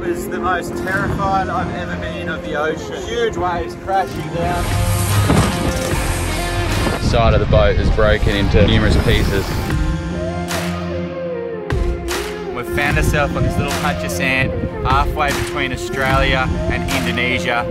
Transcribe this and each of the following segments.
was the most terrified I've ever been of the ocean. Huge waves crashing down. The side of the boat is broken into numerous pieces. We've found ourselves on this little patch of sand halfway between Australia and Indonesia.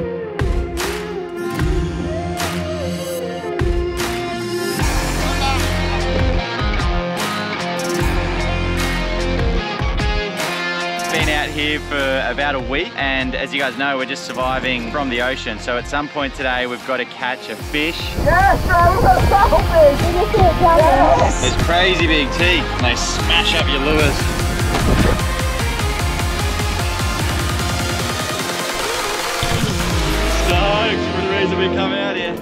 Been out here for about a week, and as you guys know, we're just surviving from the ocean. So at some point today, we've got to catch a fish. Yes, bro, we've got a cuttlefish. We just see it down there. Yes. There's crazy big teeth, and they smash up your lures. Stoked for the reason we come out here.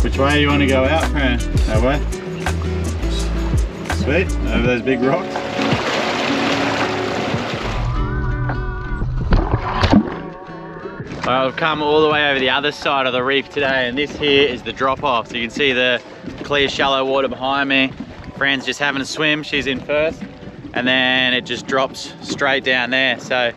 Which way do you want to go out, Fran? That way? Sweet, over those big rocks. Well, we've come all the way over the other side of the reef today, and this here is the drop off. So you can see the clear shallow water behind me. Fran's just having a swim, she's in first, and then it just drops straight down there. So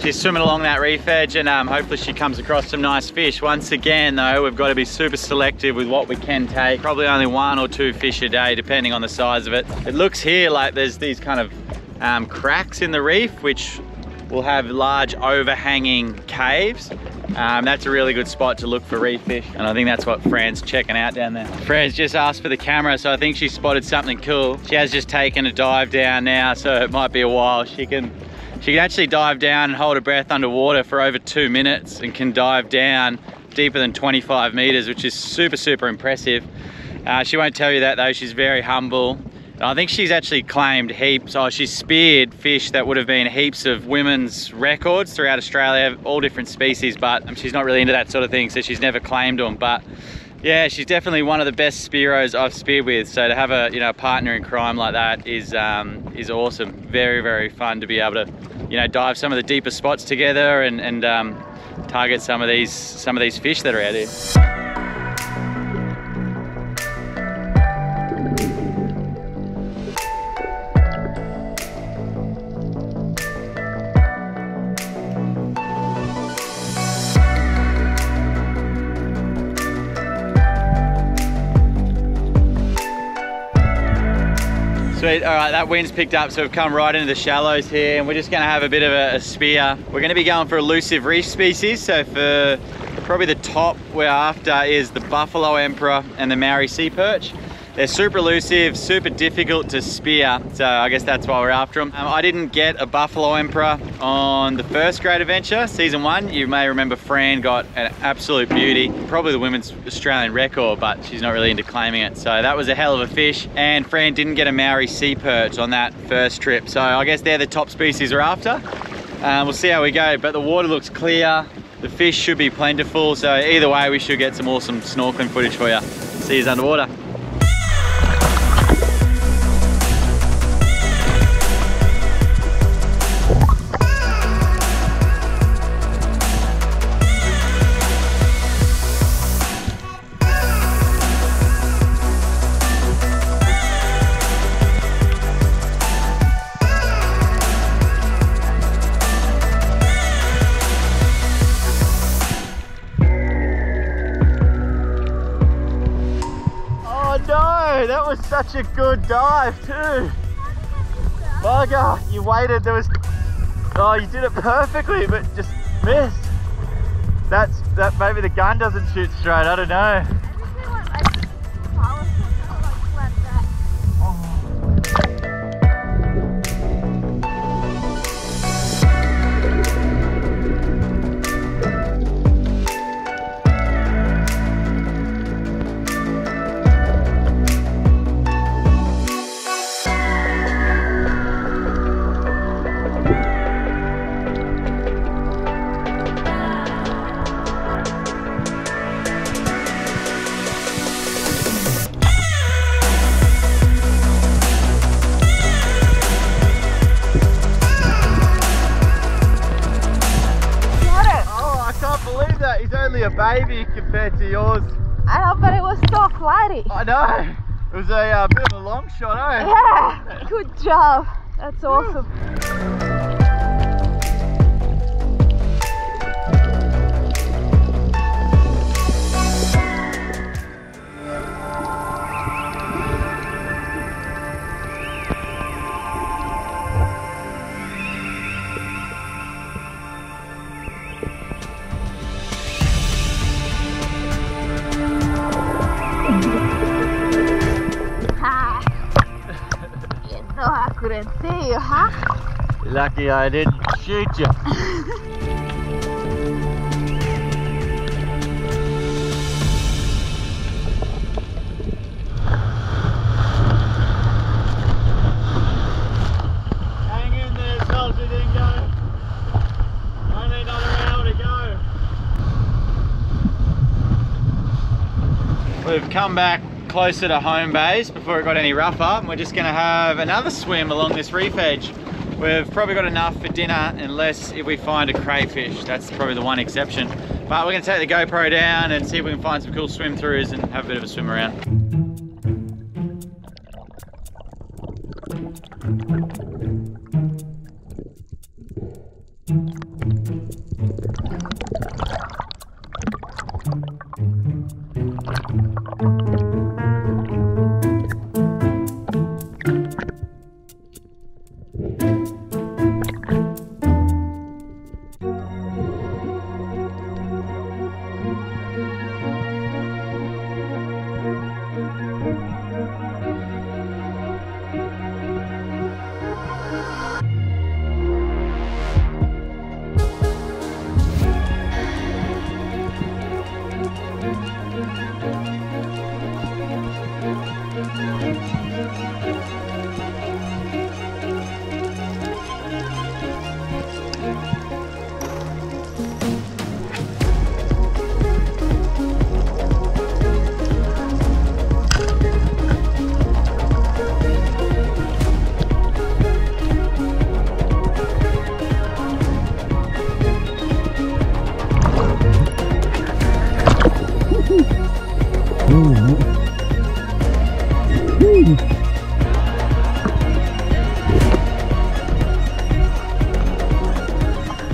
she's swimming along that reef edge, and hopefully she comes across some nice fish. Once again though, we've got to be super selective with what we can take. Probably only 1 or 2 fish a day, depending on the size of it. It looks here like there's these kind of cracks in the reef, which will have large overhanging caves. That's a really good spot to look for reef fish, and I think that's what Fran's checking out down there. Fran's just asked for the camera, so I think she spotted something cool. She has just taken a dive down now, so it might be a while. She can actually dive down and hold her breath underwater for over 2 minutes, and can dive down deeper than 25 meters, which is super, super impressive. She won't tell you that though, she's very humble. I think she's actually claimed heaps, she's speared fish that would have been heaps of women's records throughout Australia, all different species, but she's not really into that sort of thing, so she's never claimed them. But yeah, she's definitely one of the best spearos I've speared with. So to have a partner in crime like that is awesome. Very, very fun to be able to dive some of the deeper spots together and target some of these fish that are out here. Sweet, all right, that wind's picked up, so we've come right into the shallows here, and we're just gonna have a bit of a spear. We're gonna be going for elusive reef species, so for probably the top we're after is the buffalo emperor and the Maori sea perch. They're super elusive, super difficult to spear, so I guess that's why we're after them. I didn't get a buffalo emperor on the first Great Adventure, season 1. You may remember Fran got an absolute beauty, probably the women's Australian record, but she's not really into claiming it. So that was a hell of a fish, and Fran didn't get a Maori sea perch on that first trip. So I guess they're the top species we're after. We'll see how we go, but the water looks clear. The fish should be plentiful, so either way we should get some awesome snorkeling footage for you. See you underwater. No, that was such a good dive too. Bugger, you waited, you did it perfectly, but just missed. That maybe the gun doesn't shoot straight, I don't know. baby compared to yours. I know, but it was so flighty. I know. It was a bit of a long shot, eh? Yeah, good job. That's awesome. I couldn't see you, huh? Lucky I didn't shoot you. Hang in there, Salty Dingo. Only another hour to go. We've come back closer to home base before it got any rougher, and we're just going to have another swim along this reef edge. We've probably got enough for dinner, unless if we find a crayfish. That's probably the one exception. But we're going to take the GoPro down and see if we can find some cool swim throughs and have a bit of a swim around.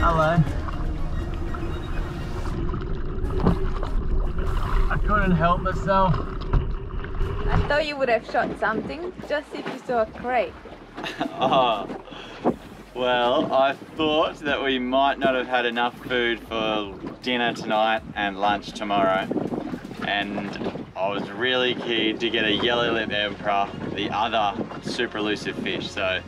Hello. I couldn't help myself. I thought you would have shot something just if you saw a crate. Oh, well, I thought that we might not have had enough food for dinner tonight and lunch tomorrow, and I was really keen to get a yellow lip emperor, the other super elusive fish, so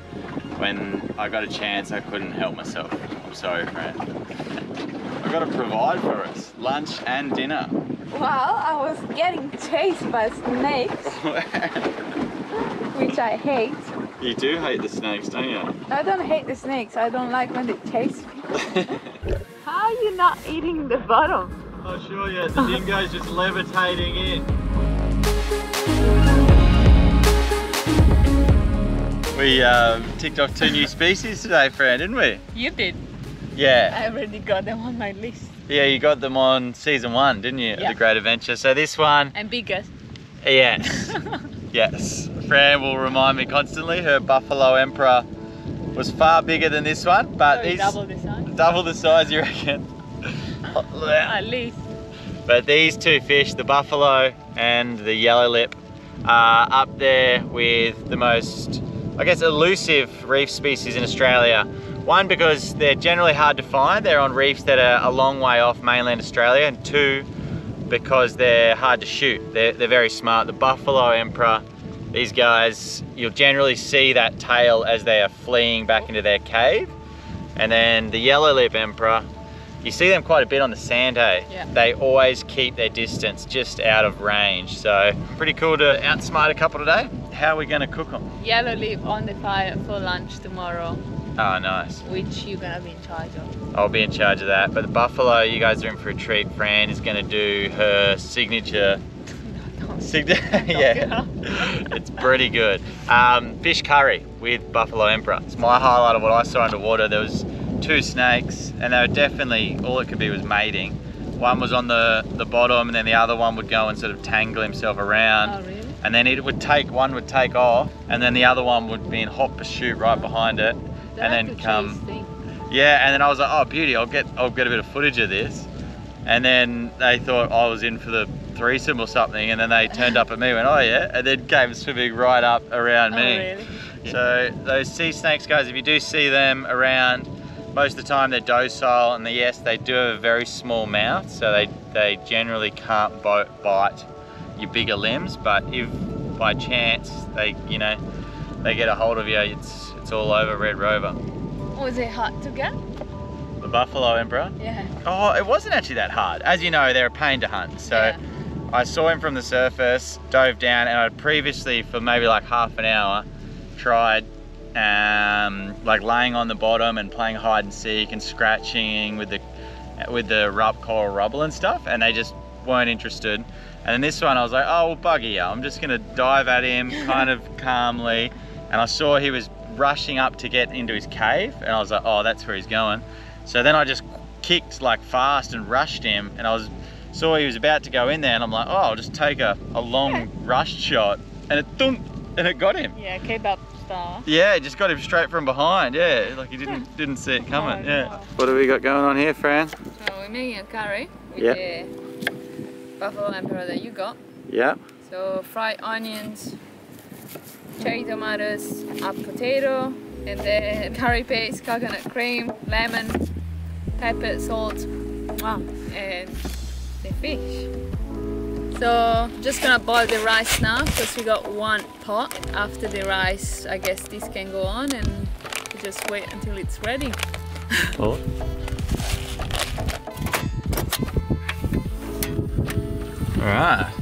when I got a chance I couldn't help myself. I'm sorry, Fran. I've got to provide for us, lunch and dinner. Well, I was getting chased by snakes, which I hate. You do hate the snakes, don't you? I don't hate the snakes, I don't like when they chase me. How are you not eating the bottom? I'll show you, the dingo's just levitating in. We ticked off 2 new species today, Fran, didn't we? You did. Yeah. I already got them on my list. Yeah, you got them on season 1, didn't you? Yeah. The Great Adventure. So this one... And biggest. Yes. Yes. Fran will remind me constantly her Buffalo Emperor was far bigger than this one, but So double the size? Double the size, you reckon? At least. But these 2 fish, the buffalo and the yellow lip, are up there with the most, I guess, elusive reef species in Australia. One, because they're generally hard to find. They're on reefs that are a long way off mainland Australia. And 2, because they're hard to shoot. They're very smart. The Buffalo Emperor, these guys, you'll generally see that tail as they are fleeing back into their cave. And then the Yellow Lip Emperor, you see them quite a bit on the sand, hey? Yeah. They always keep their distance just out of range. So pretty cool to outsmart a couple today. How are we gonna cook them? Yellow lip on the fire for lunch tomorrow. Oh, nice. Which you're gonna be in charge of. I'll be in charge of that. But the buffalo, you guys are in for a treat. Fran is gonna do her signature. Yeah, it's pretty good. Fish curry with Buffalo Emperor. It's my highlight of what I saw underwater. There was 2 snakes, and they were definitely, all it could be was mating. one was on the bottom, and then the other one would go and sort of tangle himself around. Oh, really? And then one would take off, and then the other one would be in hot pursuit right behind it, and then come. Yeah, and then I was like, oh beauty, I'll get a bit of footage of this. And then they thought I was in for the threesome or something, and then they turned up at me and went, oh yeah, and then came swimming right up around me. Really? So those sea snakes, guys, if you do see them around, most of the time they're docile, and yes, they do have a very small mouth, so they generally can't bite your bigger limbs, but if by chance they get a hold of you, it's all over Red Rover. Was it hard to get? The buffalo emperor? Yeah. Oh, it wasn't actually that hard. As you know, they're a pain to hunt. So yeah. I saw him from the surface, dove down, and I'd previously, for maybe like half an hour, tried like laying on the bottom and playing hide and seek and scratching with the coral rubble and stuff, and they just weren't interested. And then this one I was like, oh, well, buggy ya. I'm just gonna dive at him kind of calmly, and I saw he was rushing up to get into his cave, and I was like, oh, that's where he's going. So then I just kicked like fast and rushed him, and saw he was about to go in there, and I'm like, oh, I'll just take a long rush shot, and it got him. Yeah, kebab style. Yeah, it just got him straight from behind. Yeah, like he didn't see it coming. Yeah. No. What do we got going on here, Fran? So we're making a curry with Yeah. the buffalo emperor that you got. Yeah. So fried onions, cherry tomatoes, a potato, and then curry paste, coconut cream, lemon, pepper, salt, and the fish. So just gonna boil the rice now, because we got one pot. After the rice, I guess this can go on, and we just wait until it's ready. Oh. All right.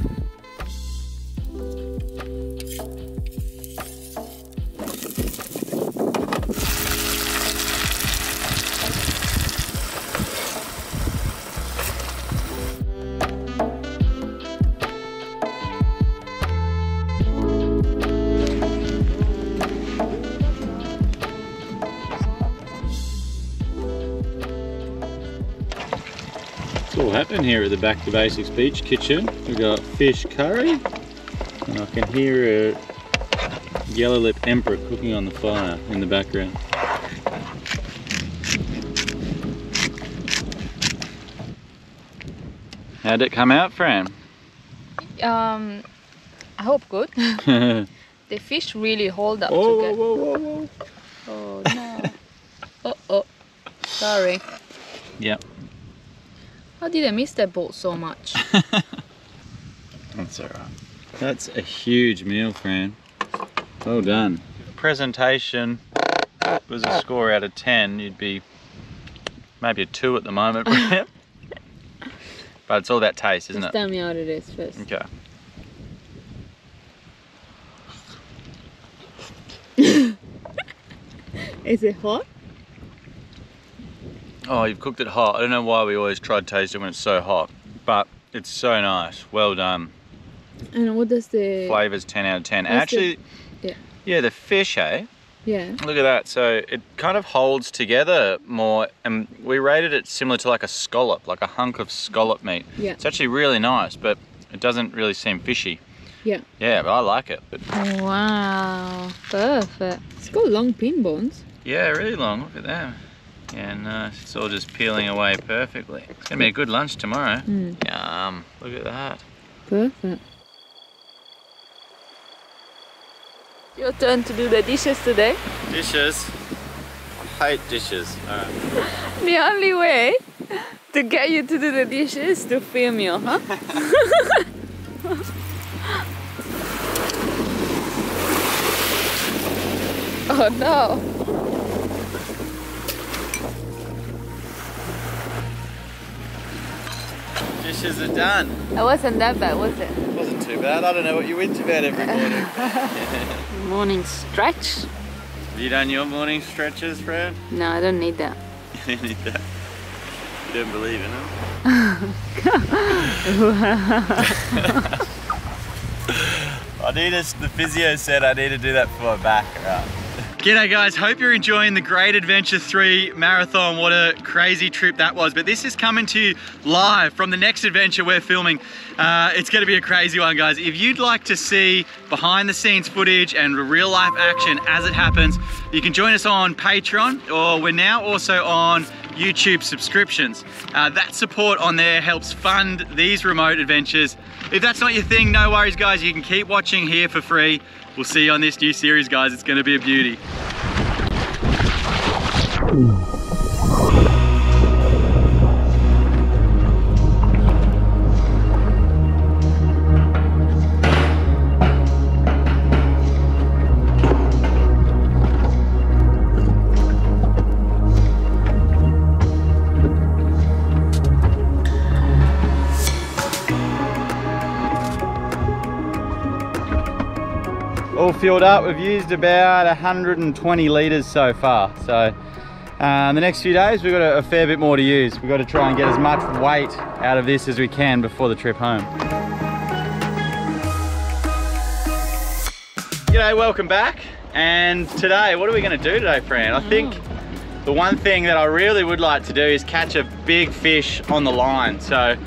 What's all happening here at the Back to Basics Beach Kitchen? We've got fish curry, and I can hear a yellow lip emperor cooking on the fire in the background. How'd it come out, Fran? I hope good. The fish really hold up together. Whoa. Oh no. Oh. Sorry. Yep. How did I miss that boat so much? That's alright. That's a huge meal, Fran. Well done. Presentation was a score out of 10. You'd be maybe a 2 at the moment. But it's all about taste, isn't Just it? tell me how it is first. Okay. Is it hot? Oh, you've cooked it hot. I don't know why we always try to taste it when it's so hot, but it's so nice. Well done. And what does the... Flavors 10 out of 10. What's Actually, yeah, the fish, eh? Yeah. Look at that. So it kind of holds together more, and we rated it similar to like a scallop, like a hunk of scallop meat. Yeah. It's actually really nice, but it doesn't really seem fishy. Yeah. Yeah, but I like it. But wow, perfect. It's got long pin bones. yeah, really long. Look at that. Yeah, nice. It's all just peeling away perfectly. It's gonna be a good lunch tomorrow. Yum. Look at that. Perfect. Your turn to do the dishes today. Dishes. I hate dishes. Alright. The only way to get you to do the dishes is to film you, huh? Oh no. Dishes are done. It wasn't that bad, was it? It wasn't too bad. I don't know what you went to bed every morning. Morning stretch? Have you done your morning stretches, Fran? No, I don't need that. You need that. You don't believe in it? The physio said I need to do that for my back. Right. G'day guys, hope you're enjoying the Great Adventure 3 Marathon. What a crazy trip that was. But this is coming to you live from the next adventure we're filming. It's gonna be a crazy one, guys. If you'd like to see behind the scenes footage and real life action as it happens, you can join us on Patreon, or we're now also on YouTube subscriptions. That support on there helps fund these remote adventures. If that's not your thing, no worries guys, you can keep watching here for free. We'll see you on this new series, guys. It's gonna be a beauty. All fueled up, we've used about 120 litres so far. So the next few days we've got a fair bit more to use. We've got to try and get as much weight out of this as we can before the trip home. G'day, welcome back. And today, what are we going to do today, Fran? I think the one thing that I really would like to do is catch a big fish on the line. So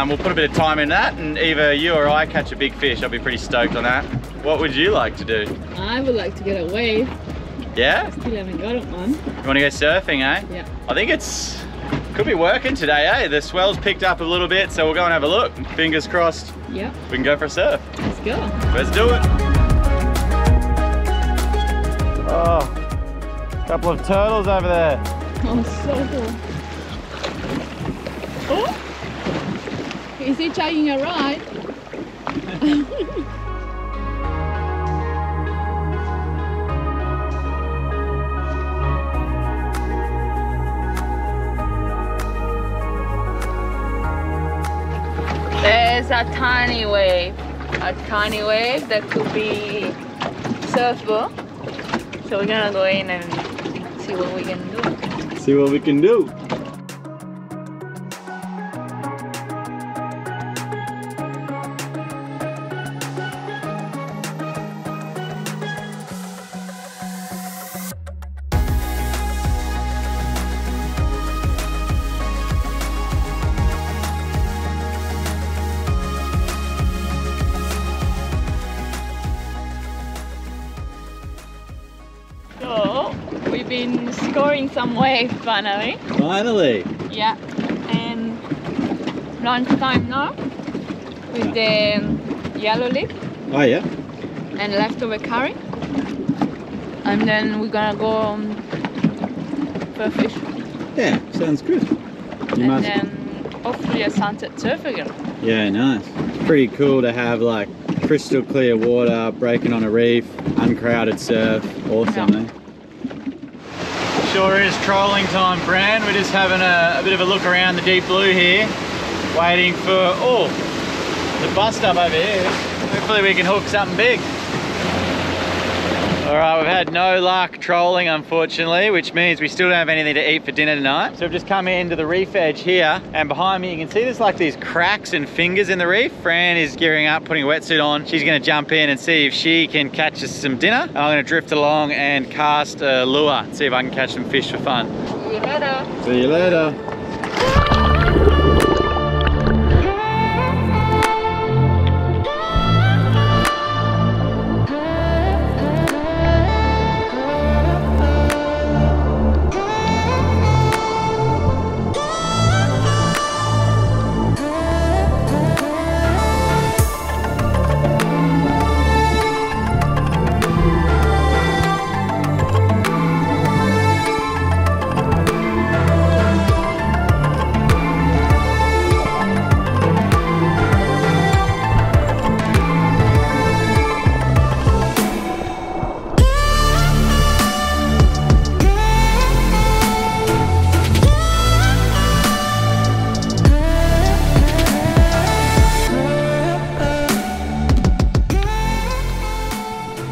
we'll put a bit of time in that, and either you or I catch a big fish. I'll be pretty stoked on that. What would you like to do? I would like to get a wave. Yeah? I still haven't got one. You want to go surfing, eh? Yeah. I think could be working today, eh? The swell's picked up a little bit, so we'll go and have a look. Fingers crossed. Yep. We can go for a surf. Let's go. Let's do it. Oh, a couple of turtles over there. Oh, so cool. Oh! Is he taking a ride? There's a tiny wave that could be surfable. So we're gonna go in and see what we can do. See what we can do. So we've been scoring some wave finally. Finally. Yeah, and lunchtime now with the yellow lip Oh yeah. and leftover curry, and then we're gonna go for a fish, Yeah, sounds good. and then hopefully a sunset surf again. Yeah, nice. Pretty cool to have like crystal clear water, breaking on a reef, uncrowded surf. Awesome, Yeah. eh? Sure is trolling time, Fran. We're just having a bit of a look around the deep blue here, waiting for, the bust up over here. Hopefully we can hook something big. All right, we've had no luck trolling, unfortunately, which means we still don't have anything to eat for dinner tonight. So we've just come into the reef edge here, and behind me you can see there's like these cracks and fingers in the reef. Fran is gearing up, putting a wetsuit on. She's gonna jump in and see if she can catch us some dinner. I'm gonna drift along and cast a lure, and see if I can catch some fish for fun. See you later. See you later.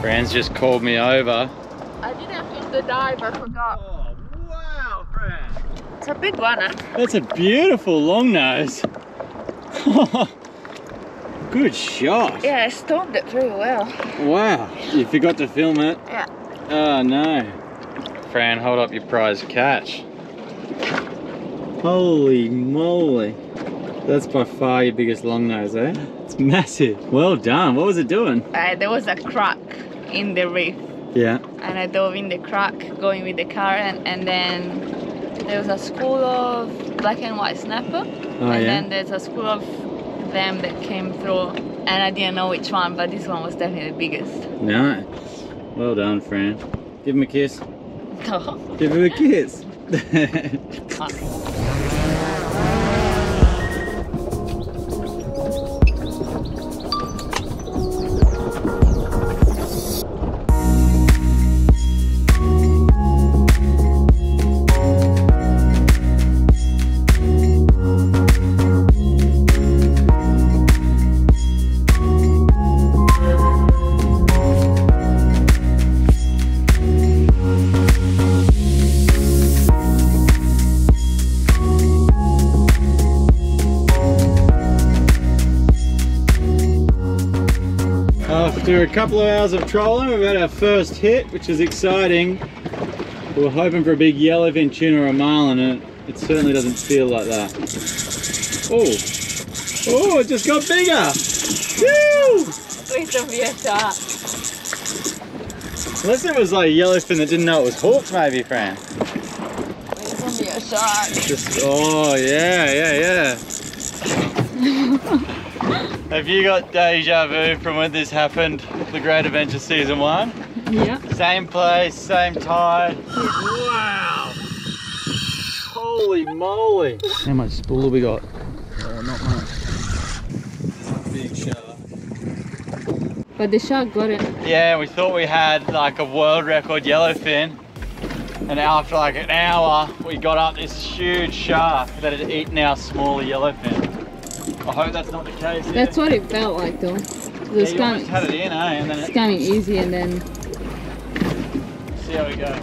Fran's just called me over. I didn't fish the dive, I forgot. Oh, wow, Fran. It's a big one, huh? That's a beautiful long nose. Good shot. Yeah, I stoned it very well. Wow, you forgot to film it. Yeah. Oh no. Fran, hold up your prize catch. Holy moly. That's by far your biggest long nose, eh? It's massive. Well done. What was it doing? There was a crack in the reef. Yeah. And I dove in the crack going with the current, and then there was a school of black and white snapper. Oh, and yeah? then there's a school of them that came through, and I didn't know which one, but this one was definitely the biggest. Nice. Well done, Fran. Give him a kiss. Oh. Give him a kiss. After a couple of hours of trolling, we've had our first hit, which is exciting. We were hoping for a big yellowfin tuna or a marlin, and it certainly doesn't feel like that. Oh, oh, it just got bigger. Woo! Please don't be a shark. Unless it was like a yellowfin that didn't know it was hooked, maybe, Fran. Please don't be a shark. Just, oh yeah, yeah, yeah. Have you got deja vu from when this happened, the Great Adventure Season 1? Yeah. Same place, same tide. Wow! Holy moly! How much spool have we got? Oh, not much. Big shark. But the shark got it. Yeah, we thought we had like a world record yellowfin, and after like an hour, we got up this huge shark that had eaten our smaller yellowfin. I hope that's not the case. That's what it felt like, though. It was you almost had it in, eh? And then it's coming easy, and then see how we go.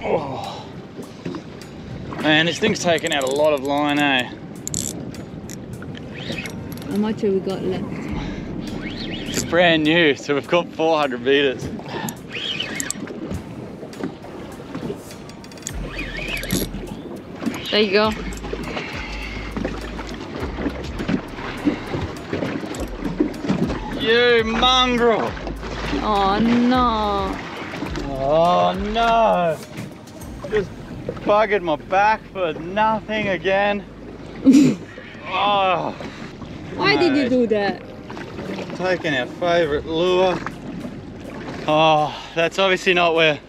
Oh. Man, this thing's taking out a lot of line, eh? how much have we got left? It's brand new, so we've got 400 meters. There you go. You mongrel! Oh no! Oh no! Just buggered my back for nothing again. Oh! Why did you do that? Taking our favourite lure. Oh, that's obviously not what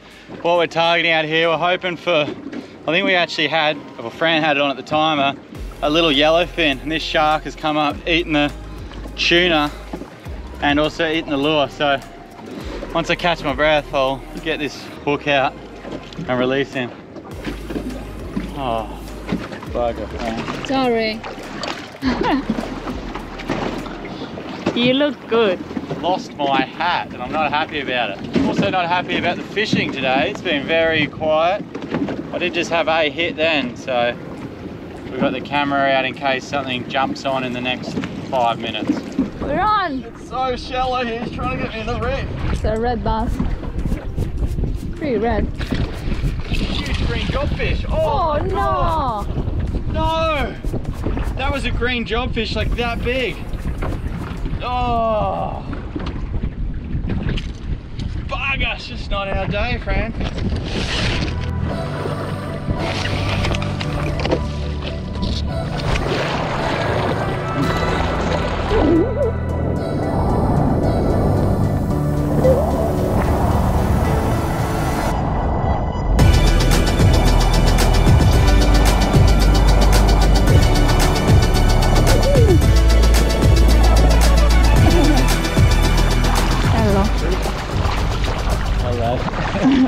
we're targeting out here. We're hoping for, I think we actually had, well, Fran had it on at the timer, a little yellowfin, and this shark has come up eating the tuna and also eating the lure. So once I catch my breath, I'll get this hook out and release him. Oh, bugger, Fran. Sorry. You look good. Lost my hat and I'm not happy about it. I'm also not happy about the fishing today. It's been very quiet. I did just have a hit then, so we've got the camera out in case something jumps on in the next 5 minutes. We're on! It's so shallow here, he's trying to get me in the reef. It's a red bass. Pretty red. Huge green jobfish. Oh my God. No! That was a green jobfish like that big. Oh! Bugger, it's just not our day, Fran.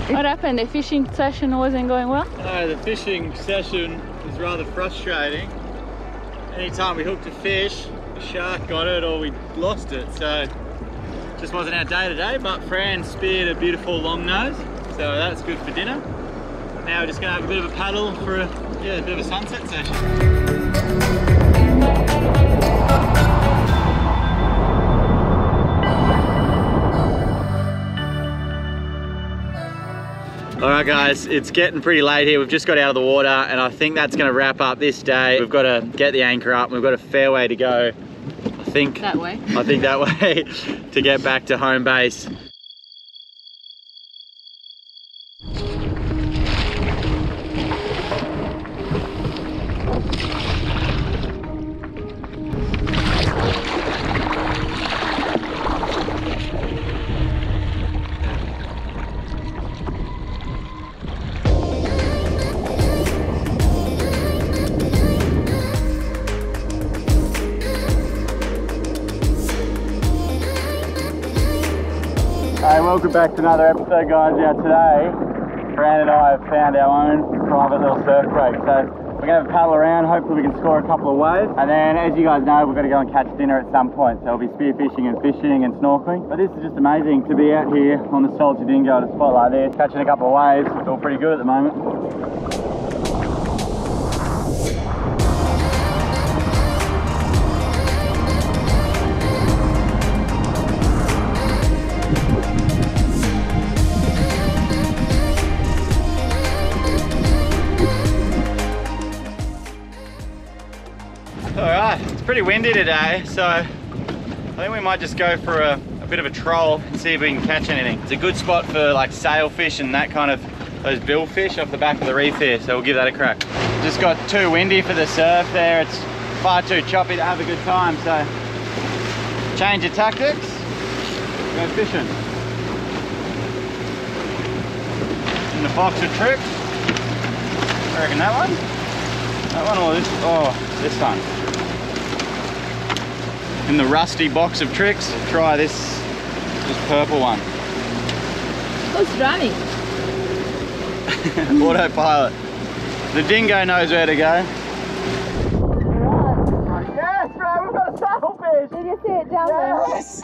What happened? The fishing session wasn't going well? No, the fishing session was rather frustrating. Anytime we hooked a fish, the shark got it or we lost it. So it just wasn't our day today, but Fran speared a beautiful long nose. So that's good for dinner. Now we're just gonna have a bit of a paddle for a bit of a sunset session. All right guys, it's getting pretty late here. We've just got out of the water and I think that's gonna wrap up this day. We've got to get the anchor up. We've got a fair way to go. I think that way to get back to home base. Hey, welcome back to another episode, guys. Now today, Fran and I have found our own private little surf break. So we're going to paddle around, hopefully we can score a couple of waves. And then, as you guys know, we're going to go and catch dinner at some point. So we'll be spearfishing and fishing and snorkeling. But this is just amazing to be out here on the Salty Dingo at a spot like this, catching a couple of waves. It's all pretty good at the moment. Alright, it's pretty windy today, so I think we might just go for a bit of a troll and see if we can catch anything. It's a good spot for like sailfish and that kind of, those billfish off the back of the reef here, so we'll give that a crack. Just got too windy for the surf there, it's far too choppy to have a good time, so change of tactics, go fishing. In the box of tricks, I reckon that one? That one or this? Oh, this one. In the rusty box of tricks, try this purple one. Who's running? Autopilot. The dingo knows where to go. Right. Yes, bro, we've got a sailfish! Did you see it down Yes!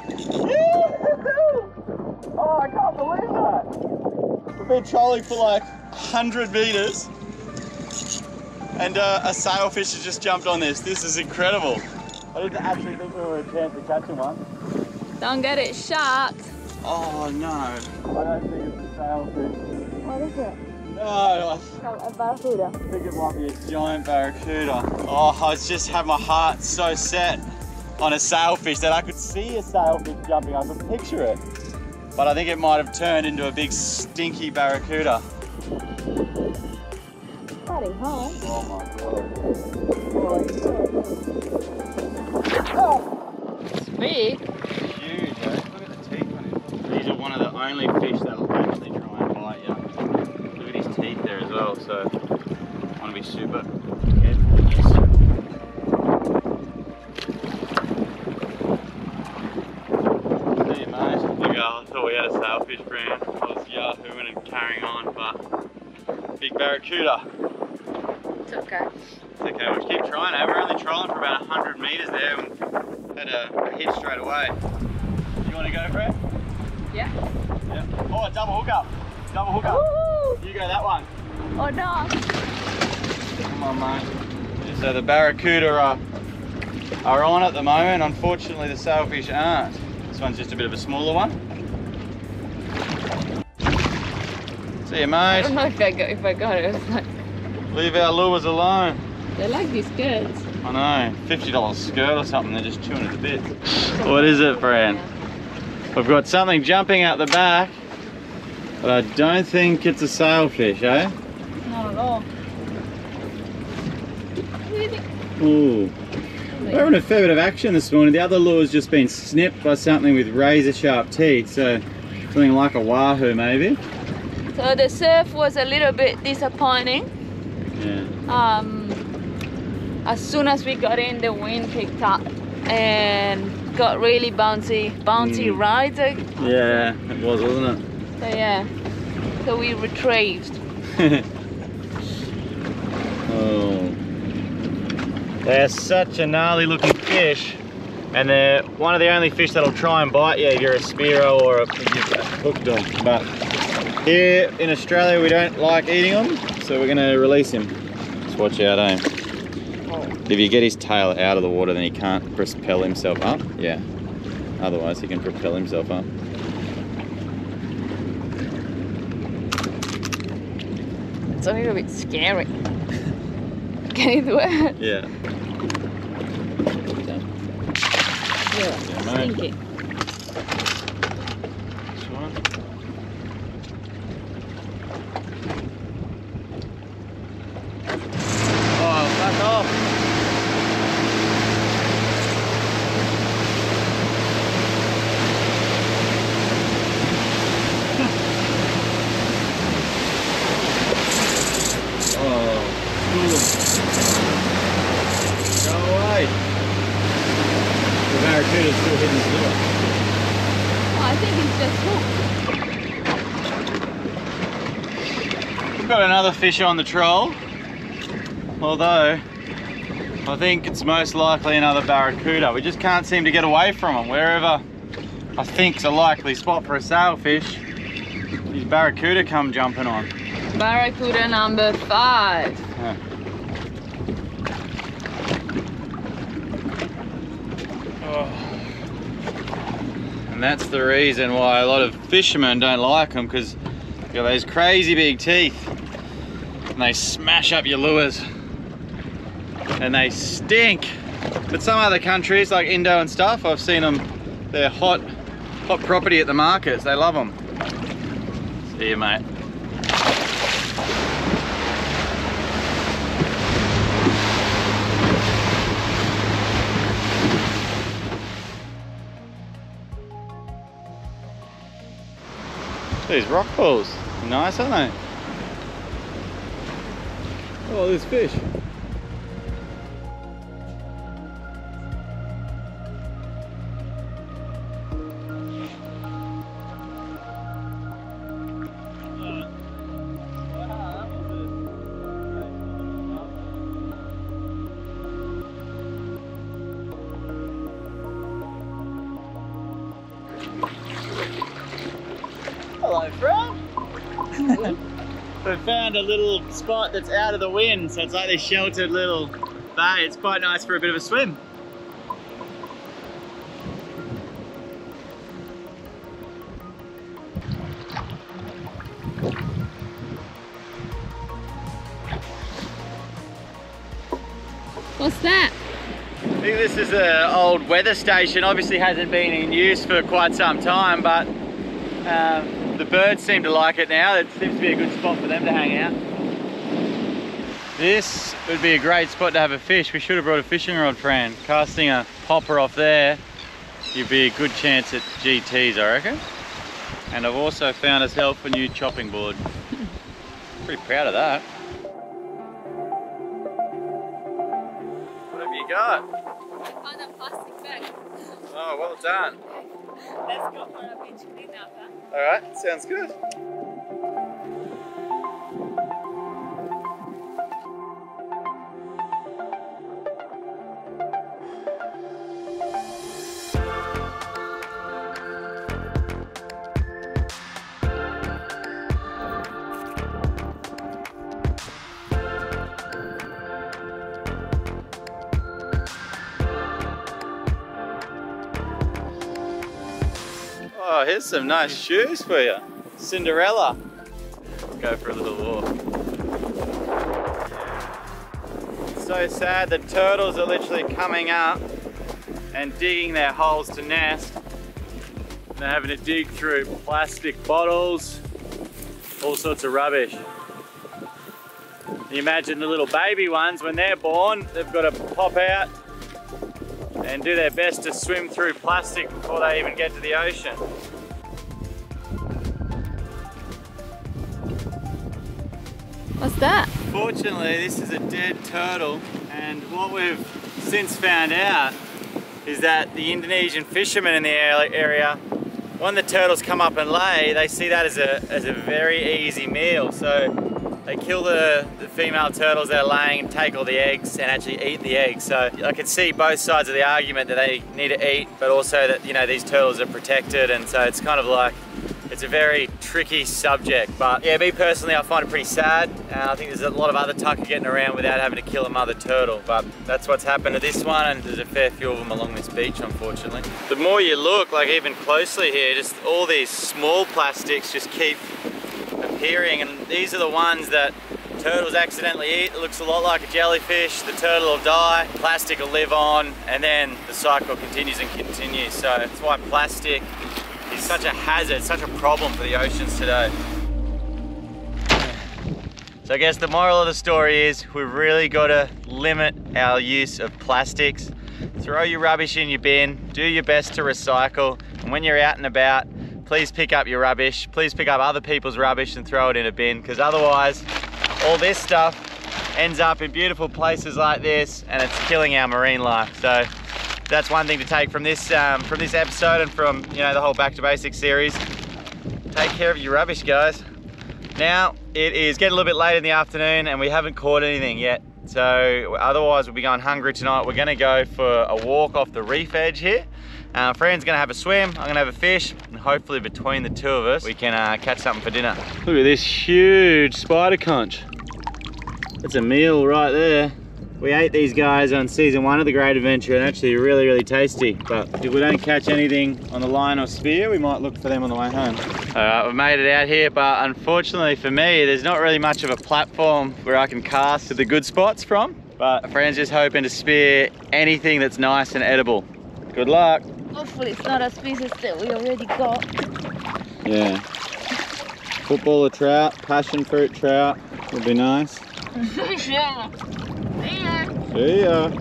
Oh, I can't believe that! We've been trolling for like 100 meters and a sailfish has just jumped on this. This is incredible. I didn't actually think we were a chance of catching one. there? Don't get it sharked. Oh no, I don't think it's a sailfish. What is it? No, A barracuda. I think it might be a giant barracuda. Oh, I just had my heart so set on a sailfish that I could see a sailfish jumping. I could picture it. But I think it might have turned into a big stinky barracuda. Heading home. Oh my god. It's big. It's huge, eh? Look at the teeth on it. These are one of the only fish that will actually try and bite you. Look at his teeth there as well, so I want to be super careful with this. Hey mate, look, I thought we had a sailfish brand. I was yahooing and carrying on, but big barracuda. It's okay. It's okay, we'll keep trying, eh? We're only trolling for about 100 meters there and had a hit straight away. You want to go, Fred? Yeah. Yeah. Oh, double hook up. Double hook up. Woo! You go that one. Oh no. Come on, mate. So the barracuda are on at the moment. Unfortunately, the sailfish aren't. This one's just a bit of a smaller one. See you, I mate. don't know if I got it. It's like, Leave our lures alone. they like these skirts. I know. $50 skirt or something. They're just chewing it to bits. What is it, Fran? We've got something jumping out the back, but I don't think it's a sailfish, eh? Not at all. Ooh. We're having a fair bit of action this morning. The other lure's just been snipped by something with razor sharp teeth, so something like a wahoo maybe. So the surf was a little bit disappointing. Yeah. As soon as we got in, the wind picked up and got really bouncy rides. Yeah, it was, wasn't it? So yeah, so we retrieved. Oh. They're such a gnarly looking fish, and they're one of the only fish that'll try and bite you if you're a spearo or a hooked on. But here in Australia we don't like eating them, so we're going to release him. Just watch out, eh? If you get his tail out of the water, then he can't propel himself up. Yeah. Otherwise, he can propel himself up. It's a little bit scary. Can you do it? Yeah. Yeah, mate. stinky. This one. Oh, fuck off. Oh, go away. The barracuda's still hitting his lure. Oh, I think it's just hooked. We've got another fish on the troll, although I think it's most likely another barracuda. We just can't seem to get away from them. Wherever I think's a likely spot for a sailfish, these barracuda come jumping on. Barracuda number 5. Yeah. Oh. And that's the reason why a lot of fishermen don't like them, because you've got those crazy big teeth and they smash up your lures and they stink. But some other countries like Indo and stuff, I've seen them, they're hot property at the markets. They love them. See you, mate. These rock balls, nice, aren't they? Oh, there's fish. Hello, Fran. We found a little spot that's out of the wind, so it's like this sheltered little bay. It's quite nice for a bit of a swim. What's that? I think this is an old weather station. Obviously hasn't been in use for quite some time, but the birds seem to like it now. It seems to be a good spot for them to hang out. This would be a great spot to have a fish. We should have brought a fishing rod, Fran. Casting a popper off there, you'd be a good chance at GTs, I reckon. And I've also found ourselves a new chopping board. Pretty proud of that. What have you got? I found a plastic bag. Oh, well done. Let's go for a beach cleanup, huh? Alright, sounds good. Oh, here's some nice shoes for you. Cinderella. Let's go for a little walk. It's so sad the turtles are literally coming up and digging their holes to nest. They're having to dig through plastic bottles, all sorts of rubbish. You imagine the little baby ones, when they're born, they've got to pop out and do their best to swim through plastic before they even get to the ocean. What's that? Fortunately, this is a dead turtle, and what we've since found out is that the Indonesian fishermen in the area, when the turtles come up and lay, they see that as a very easy meal. So they kill the female turtles that are laying and take all the eggs and actually eat the eggs. So I can see both sides of the argument, that they need to eat, but also that, you know, these turtles are protected, and so it's kind of like, it's a very tricky subject. But yeah, me personally, I find it pretty sad. I think there's a lot of other tucker getting around without having to kill a mother turtle, but that's what's happened to this one, and there's a fair few of them along this beach, unfortunately. The more you look, like even closely here, just all these small plastics just keep appearing, and these are the ones that turtles accidentally eat. It looks a lot like a jellyfish. The turtle will die, plastic will live on, and then the cycle continues and continues. So that's why plastic is such a hazard, such a problem for the oceans today. So I guess the moral of the story is we've really got to limit our use of plastics. Throw your rubbish in your bin, do your best to recycle, and when you're out and about, please pick up your rubbish. Please pick up other people's rubbish and throw it in a bin, because otherwise all this stuff ends up in beautiful places like this and it's killing our marine life. So that's one thing to take from this episode and from, you know, the whole Back to Basics series. Take care of your rubbish, guys. Now it is getting a little bit late in the afternoon and we haven't caught anything yet. So otherwise we'll be going hungry tonight. We're gonna go for a walk off the reef edge here. Fran's gonna have a swim, I'm gonna have a fish, and hopefully between the two of us, we can catch something for dinner. Look at this huge spider conch. That's a meal right there. We ate these guys on season 1 of The Great Adventure and actually really, really tasty. But if we don't catch anything on the line or spear, we might look for them on the way home. Alright, we've made it out here, but unfortunately for me, there's not really much of a platform where I can cast to the good spots from. But Fran's just hoping to spear anything that's nice and edible. Good luck. Hopefully it's not a species that we already got. Yeah. Footballer trout, passion fruit trout would be nice. See ya. See ya.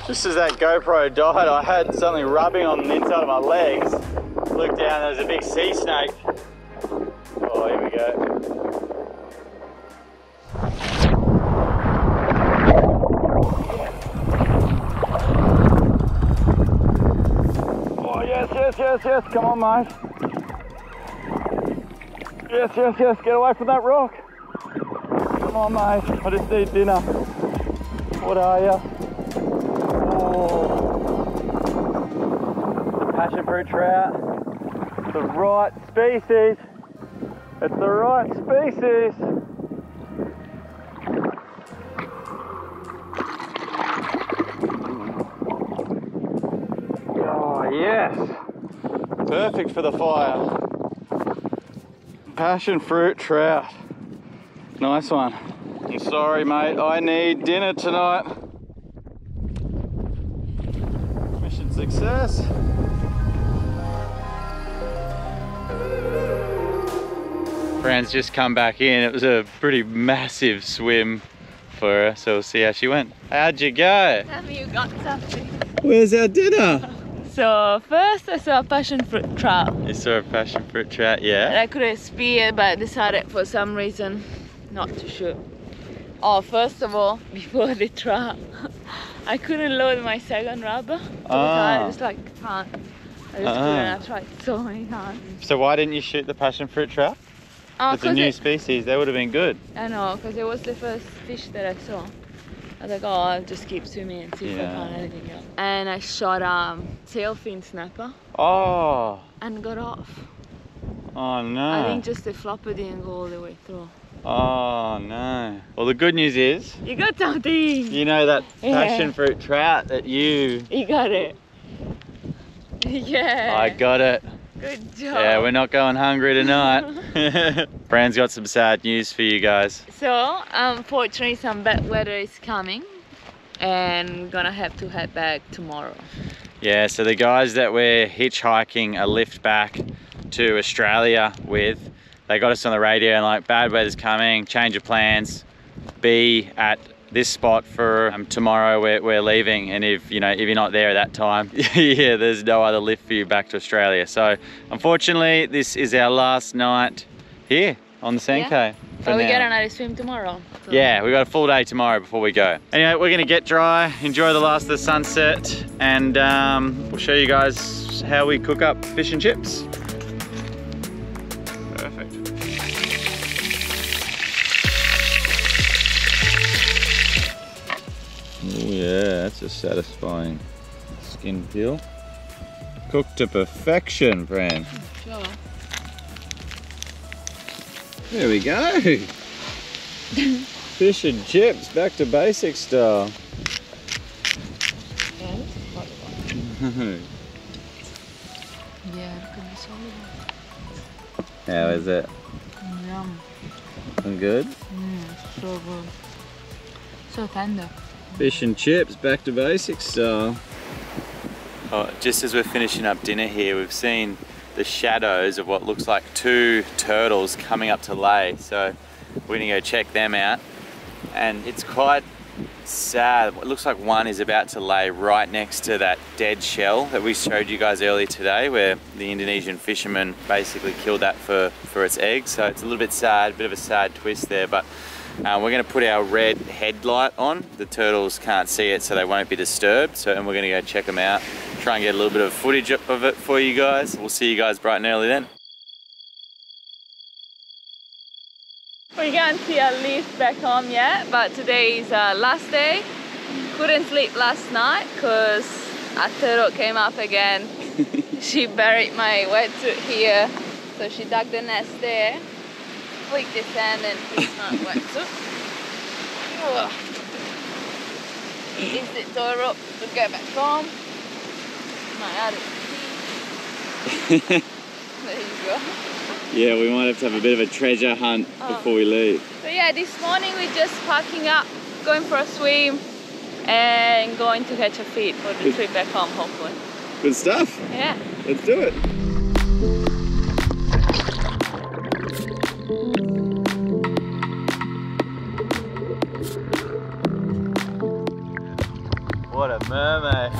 Just as that GoPro died, I had something rubbing on the inside of my legs. Looked down, there was a big sea snake. Oh, here we go. Oh, yes, yes, yes, yes, come on, mate. Yes, yes, yes, get away from that rock. Come on, mate, I just need dinner. What are you? Passion fruit trout, the right species. It's the right species. Oh yes, perfect for the fire. Passion fruit trout, nice one. I'm sorry mate, I need dinner tonight. Mission success. Fran's just come back in. It was a pretty massive swim for her, so we'll see how she went. How'd you go? Tell me you got something. Where's our dinner? So first I saw a passion fruit trout. You saw a passion fruit trout, yeah? And I couldn't spear, but I decided for some reason not to shoot. Oh, first of all, before the trout, I couldn't load my second rubber. I just like can't. I just couldn't. I tried so many times. So why didn't you shoot the passion fruit trout? It's a new species, they would have been good. I know, because it was the first fish that I saw. I was like, oh, I'll just keep swimming and see if I find anything else. And I shot tailfin snapper. Oh. And got off. Oh no. I think just the flopper didn't go all the way through. Oh no. Well, the good news is You got something. you know that passion fruit trout that you got it. Yeah. I got it. Good job. Yeah, we're not going hungry tonight. Fran's got some sad news for you guys. So, unfortunately, some bad weather is coming, and we're gonna have to head back tomorrow. Yeah, so the guys that we're hitchhiking a lift back to Australia with, they got us on the radio and like, bad weather's coming, change of plans, be at this spot for tomorrow. We're leaving, and if you're not there at that time, yeah, there's no other lift for you back to Australia. So unfortunately, this is our last night here on the Senko. Yeah. But we now. get another swim tomorrow. So. Yeah, we got a full day tomorrow before we go. Anyway, we're gonna get dry, enjoy the last of the sunset, and we'll show you guys how we cook up fish and chips. Perfect. Oh yeah, that's a satisfying skin peel. Cooked to perfection, Fran. Sure. There we go. Fish and chips, back to basic style. Yeah, look at this olive. How is it? Yum. Good? So good. So tender. Fish and chips, back to basic style. Oh, just as we're finishing up dinner here, we've seen the shadows of what looks like 2 turtles coming up to lay. So we're gonna go check them out. And it's quite sad. It looks like one is about to lay right next to that dead shell that we showed you guys earlier today, where the Indonesian fishermen basically killed that for its eggs. So it's a little bit sad, bit of a sad twist there, but we're going to put our red headlight on. The turtles can't see it, so they won't be disturbed. And we're going to go check them out, try and get a little bit of footage of it for you guys. We'll see you guys bright and early then. We can't see our lift back home yet, but today is last day. Couldn't sleep last night because a turtle came up again. She buried my wetsuit here, so she dug the nest there. Flicked the sand and it's not wetsuit. Is the tow rope to get back home. My other key. There you go. Yeah, we might have to have a bit of a treasure hunt before we leave. So yeah, this morning we're just packing up, going for a swim and going to catch a feed for the trip back home, hopefully. Good stuff. Yeah. Let's do it. What a mermaid.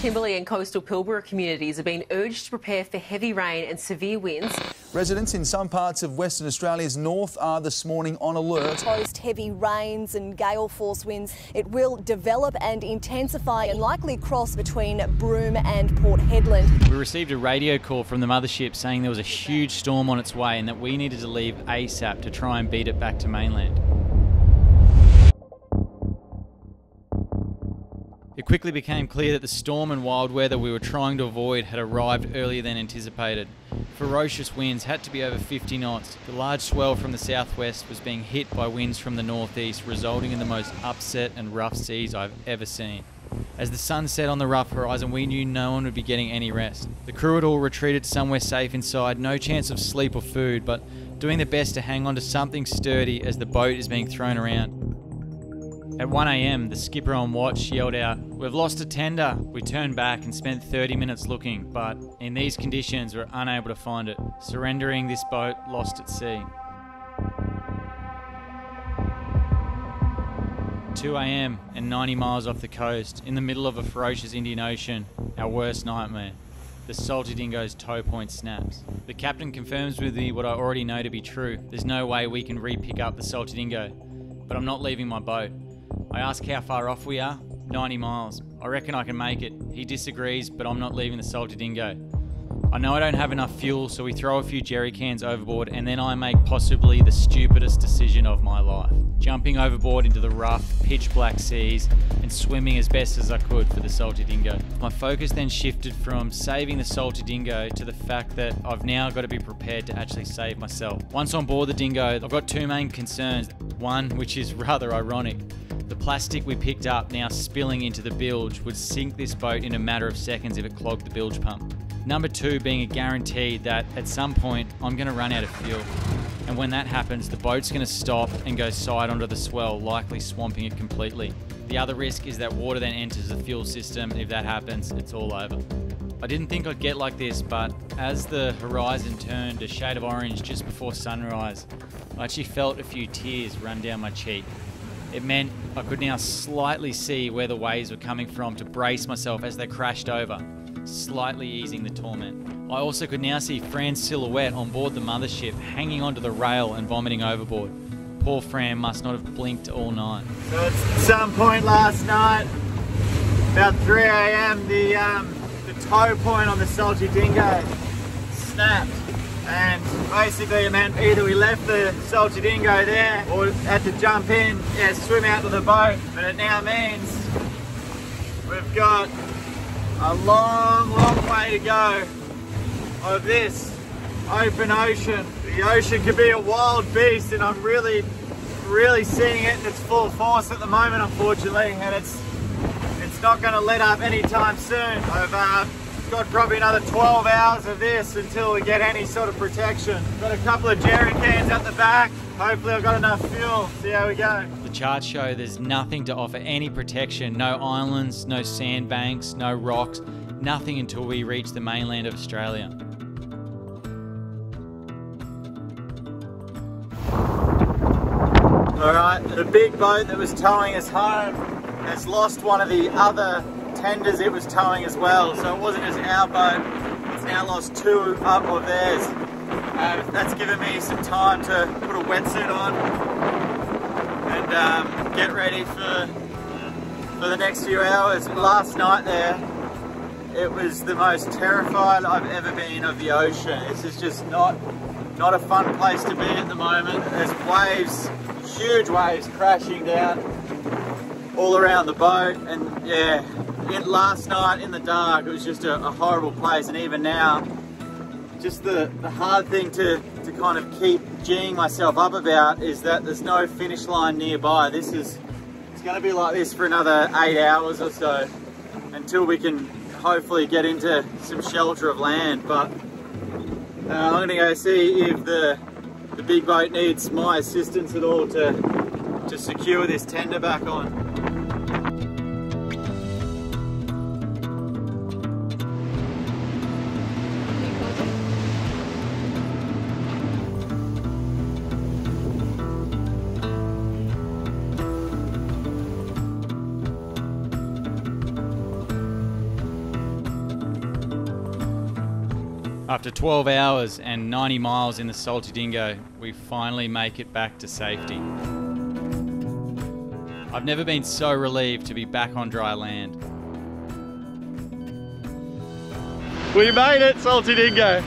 Kimberley and coastal Pilbara communities are being urged to prepare for heavy rain and severe winds. Residents in some parts of Western Australia's north are this morning on alert. Post heavy rains and gale force winds. It will develop and intensify and likely cross between Broome and Port Hedland. We received a radio call from the mothership saying there was a huge storm on its way and that we needed to leave ASAP to try and beat it back to mainland. It quickly became clear that the storm and wild weather we were trying to avoid had arrived earlier than anticipated. Ferocious winds had to be over 50 knots. The large swell from the southwest was being hit by winds from the northeast, resulting in the most upset and rough seas I've ever seen. As the sun set on the rough horizon, we knew no one would be getting any rest. The crew had all retreated somewhere safe inside, no chance of sleep or food, but doing their best to hang on to something sturdy as the boat is being thrown around. At 1 AM, the skipper on watch yelled out, "We've lost a tender." We turned back and spent 30 minutes looking, but in these conditions we're unable to find it, surrendering this boat lost at sea. 2 AM and 90 miles off the coast, in the middle of a ferocious Indian Ocean, our worst nightmare. The Salty Dingo's tow point snaps. The captain confirms with me what I already know to be true. There's no way we can re-pick up the Salty Dingo, but I'm not leaving my boat. I ask how far off we are. 90 miles. I reckon I can make it. He disagrees, but I'm not leaving the Salty Dingo. I know I don't have enough fuel, so we throw a few jerry cans overboard, and then I make possibly the stupidest decision of my life. Jumping overboard into the rough, pitch black seas and swimming as best as I could for the Salty Dingo. My focus then shifted from saving the Salty Dingo to the fact that I've now got to be prepared to actually save myself. Once on board the Dingo, I've got two main concerns. One, which is rather ironic. The plastic we picked up now spilling into the bilge would sink this boat in a matter of seconds if it clogged the bilge pump. Number two being a guarantee that at some point I'm going to run out of fuel. And when that happens, the boat's going to stop and go side onto the swell, likely swamping it completely. The other risk is that water then enters the fuel system, and if that happens, it's all over. I didn't think I'd get like this, but as the horizon turned a shade of orange just before sunrise, I actually felt a few tears run down my cheek. It meant I could now slightly see where the waves were coming from to brace myself as they crashed over, slightly easing the torment. I also could now see Fran's silhouette on board the mothership, hanging onto the rail and vomiting overboard. Poor Fran must not have blinked all night. So at some point last night, about 3 AM, the tow point on the Salty Dingo snapped. And basically it meant either we left the Salty Dingo there or had to jump in, swim out to the boat. But it now means we've got a long, long way to go of this open ocean. The ocean can be a wild beast, and I'm really seeing it in its full force at the moment, unfortunately, and it's not going to let up anytime soon. I've got probably another 12 hours of this until we get any sort of protection. Got a couple of jerry cans at the back. Hopefully I've got enough fuel. See how we go. The charts show there's nothing to offer any protection. No islands, no sandbanks, no rocks, nothing until we reach the mainland of Australia. Alright, the big boat that was towing us home has lost one of the other tenders it was towing as well, so it wasn't just our boat, it's now lost two up of theirs. That's given me some time to put a wetsuit on and get ready for the next few hours. Last night there, it was the most terrified I've ever been of the ocean. This is just not a fun place to be at the moment. There's waves, huge waves crashing down all around the boat, and yeah, last night in the dark it was just a horrible place. And even now, just the hard thing to kind of keep geeing myself up about is that there's no finish line nearby. It's going to be like this for another 8 hours or so until we can hopefully get into some shelter of land. But I'm going to go see if the big boat needs my assistance at all to secure this tender back on. After 12 hours and 90 miles in the Salty Dingo, we finally make it back to safety. I've never been so relieved to be back on dry land. We made it, Salty Dingo!